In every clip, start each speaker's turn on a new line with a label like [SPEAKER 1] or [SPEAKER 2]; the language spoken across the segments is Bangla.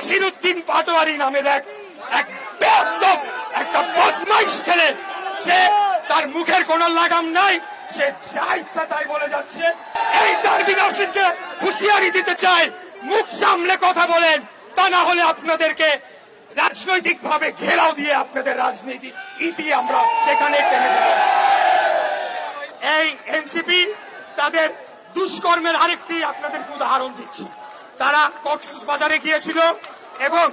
[SPEAKER 1] নাসিরউদ্দিন পাটোয়ারি নামের এক বেয়াদব একটা বদমাইশ ছেলে, সে তার মুখের কোনো লাগাম নাই, সে যা ইচ্ছা তাই বলে যাচ্ছে। এই ডারবি নাসিরকে হুঁশিয়ারি দিতে চাই, মুখ সামলে কথা বলেন, তা না হলে আপনাদেরকে রাজনৈতিক ভাবে ঘেরাও দিয়ে আপনাদের রাজনীতি ইতি আমরা সেখানে টেনে দেব। এই এনসিপি তাদের দুষ্কর্মের আরেকটি আপনাদের উদাহরণ দিচ্ছি। তারা কক্সবাজারে গিয়েছিল এবং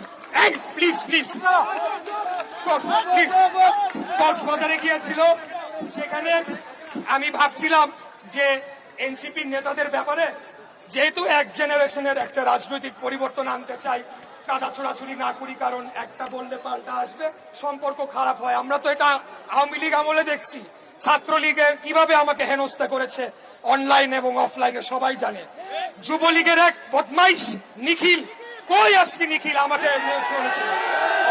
[SPEAKER 1] এই প্লিজ প্লিজ প্লিজ কক্সবাজারে গিয়েছিল। সেখানে আমি ভাবছিলাম যে এনসিপি নেতাদের ব্যাপারে যেহেতু এক জেনারেশনের একটা রাজনৈতিক পরিবর্তন আনতে চাই, কাদা ছোড়াছুড়ি না করি, কারণ একটা বললে পাল্টা আসবে, সম্পর্ক খারাপ হয়। আমরা তো এটা আওয়ামী লীগ আমলে দেখছি, ছাত্রলীগের কিভাবে আমাকে হেনস্থা করেছে অনলাইন এবং অফলাইনে সবাই জানে। যুবলীগের এক বদমাইশ নিখিল, কই আজকে নিখিল আমাকে শুনেছিল।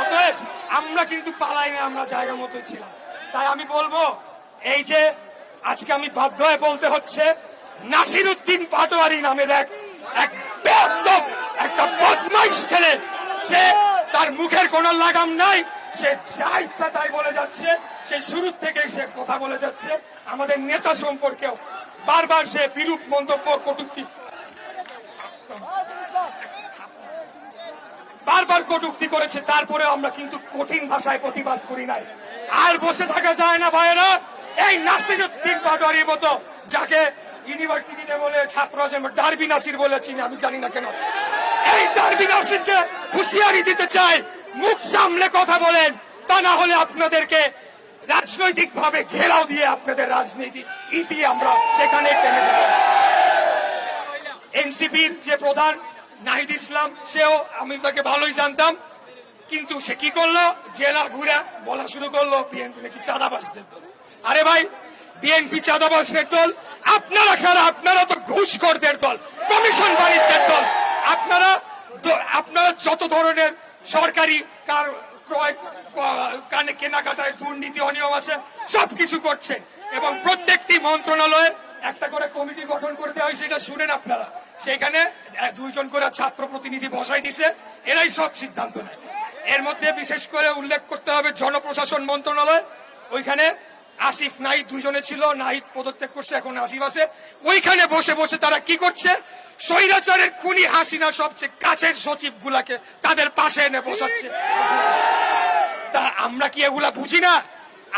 [SPEAKER 1] অতএব আমরা কিন্তু পালাইনি, আমরা জায়গা মতো ছিলাম। তাই আমি বলবো, এই যে আজকে আমি বাধ্য হয়ে বলতে হচ্ছে, নাসিরউদ্দিন পাটোয়ারি নামের এক বেয়াদব একটা বদমাইশ ছেলে, সে তার মুখের কোনো লাগাম নাই, সে যা ইচ্ছা তাই বলে যাচ্ছে। সে শুরু থেকে সে কথা বলে যাচ্ছে, আমাদের নেতা সম্পর্কেও বারবার সে বিরূপ মন্তব্য কটূক্তি করেছে। তারপরে আমরা কিন্তু কঠিন ভাষায় প্রতিবাদ করি নাই। আর বসে থাকা যায় না ভাইয়েরা। এই নাসিরউদ্দিন পাটোয়ারির মতো, যাকে ইউনিভার্সিটিতে বলে ছাত্র ডারবি নাসির বলে চিনি, আমি জানি না কেন, এই ডারবি নাসিরকে হুঁশিয়ারি দিতে চাই, মুখ সামলে কথা বলেন, তা না হলে আপনাদেরকে রাজনৈতিক ভাবে ঘেরাও দিয়ে আপনাদের রাজনীতি ইতি আমরা সেখানে টেনে দেব। এনসিপির যে প্রধান নাহিদ ইসলাম, সেও আমি তাকে ভালোই জানতাম, কিন্তু সে কি করলো, জেলা ঘুরে বলা শুরু করলো বিএনপি নাকি চাঁদাবাজদের দল। আরে ভাই, বিএনপি চাঁদাবাজদের দল? আপনারা খেলা, আপনারা তো ঘুষখোরদের দল, কমিশন বাণিজ্যের দল। আপনারা যত ধরনের সরকারি ক্রয় কেনাকাটায় দুর্নীতি অনিয়ম আছে সবকিছু করছেন, এবং প্রত্যেকটি মন্ত্রণালয়ে একটা করে কমিটি গঠন করে দেওয়া হয়েছে। এটা শুনেন আপনারা, সেখানে 2 জন করে ছাত্র প্রতিনিধি বসাই দিছে, এরাই সব সিদ্ধান্ত নেয়। এর মধ্যে বিশেষ করে উল্লেখ করতে হবে জনপ্রশাসন মন্ত্রণালয়, ওইখানে আসিফ নাহিদ 2 জনে ছিল, নাহিদ পদত্যাগ করছে, এখন আসিফ আছে। ওইখানে বসে বসে তারা কি করছে, স্বৈরাচারের খুনি হাসিনা সবচেয়ে কাছের সচিব গুলাকে তাদের পাশে এনে বসাচ্ছে। তা আমরা কি এগুলা বুঝি না?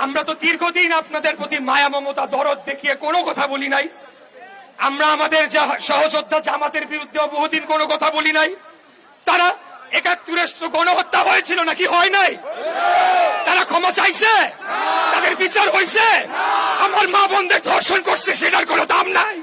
[SPEAKER 1] আমরা তো দীর্ঘদিন আপনাদের প্রতি মায়া মমতা দরদ দেখিয়ে কোনো কথা বলি নাই। আমরা আমাদের সহযোদ্ধা জামাতের বিরুদ্ধে বহুদিন কোনো কথা বলি নাই। তারা ৭১ গণহত্যা হয়েছিল নাকি হয় নাই? তারা ক্ষমা চাইছে? তাদের বিচার হয়েছে? আমার মা বোনদের ধর্ষণ করছে, সেটার কোনো দাম নাই।